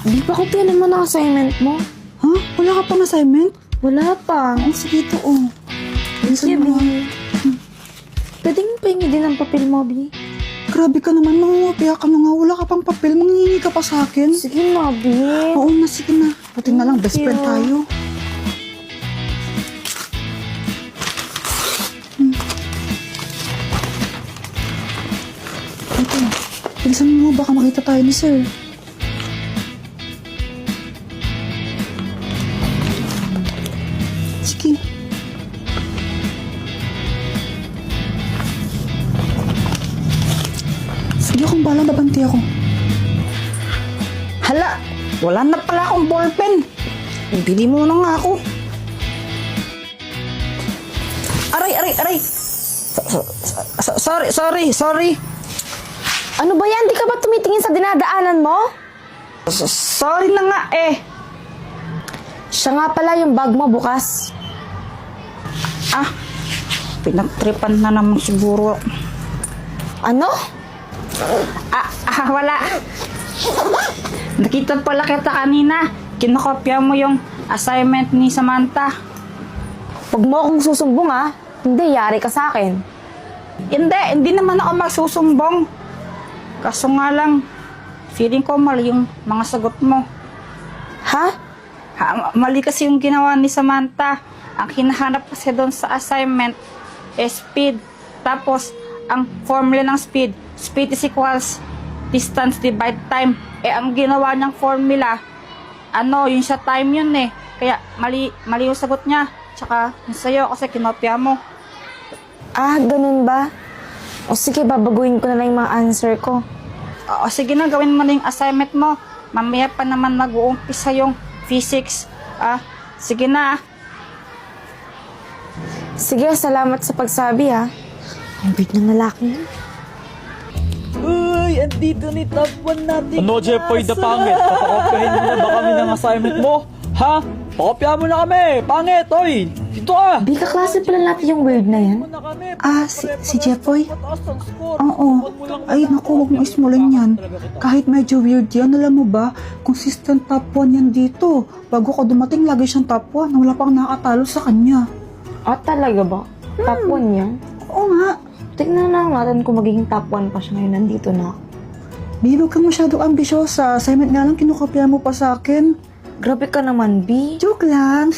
Di pa ko naman ang assignment mo. Ha? Wala ka pang assignment? Wala pa. Ang sige to, oh. Sige, Bilisan mo. Bi. Pwede mo pahingi din ang papel mo, Bi. Grabe ka naman, nangungupiya ka na nga. Wala ka pang papel, manghihingi ka pa sa akin. Sige na, Bi. Oo na, sige na. Buti na lang, best Thank friend you. tayo. Ito, bilisan mo, baka makita tayo ni sir. Sige. Sige akong balang, babanti ako. Hala, wala na pala akong ballpen. Bili mo na nga ako. Aray. Sorry. Ano ba yan? Di ka ba tumitingin sa dinadaanan mo? Sorry na nga eh. Siya nga pala yung bag mo bukas. Pinagtripan na naman siguro. Ano? Wala. Nakita pala kita kanina. Kinokopya mo yung assignment ni Samantha. Huwag mo akong susumbong ha. Hindi, yari ka sa akin. Hindi naman ako magsusumbong. Kaso nga lang, feeling ko mali yung mga sagot mo. Ha? Mali kasi yung ginawa ni Samantha. Ang hinahanap kasi doon sa assignment is speed. Tapos, ang formula ng speed is equals distance divide time. Ang ginawa niyang formula, yung sa time yun eh. Kaya, mali yung sagot niya. Tsaka, yung sa'yo kasi kinopya mo. Ganun ba? O sige, babaguhin ko na lang yung mga answer ko. O sige na, gawin mo na yung assignment mo. Mamaya pa naman mag-uumpisa yung physics. Sige na. Sige, salamat sa pagsabi ha. Ang weird ng lalaki yun. Uy, andito ni top 1 natin. Ano, Jeffoy the pangit? Papakopyahin mo na ba kami ng assignment mo? Ha? Pakopya mo na kami! Pangit, oy! Dito ka! Di kaklase pala natin yung weird na yan. Si Jeffoy? Oo. Ay, naku, huwag mo ismulin yan. Kahit medyo weird yan, alam mo ba, consistent top 1 yan dito. Bago ka dumating, lagi siyang top 1 na wala pang nakatalo sa kanya. Talaga ba? Top 1 yan? Oo nga. Tignan na natin kung magiging top 1 pa siya ngayon. Nandito na ako. Babe, huwag kang masyadong ambisyosa. Assignment nga lang kinukopya mo pa sa akin. Grabe ka naman, B. Joke lang.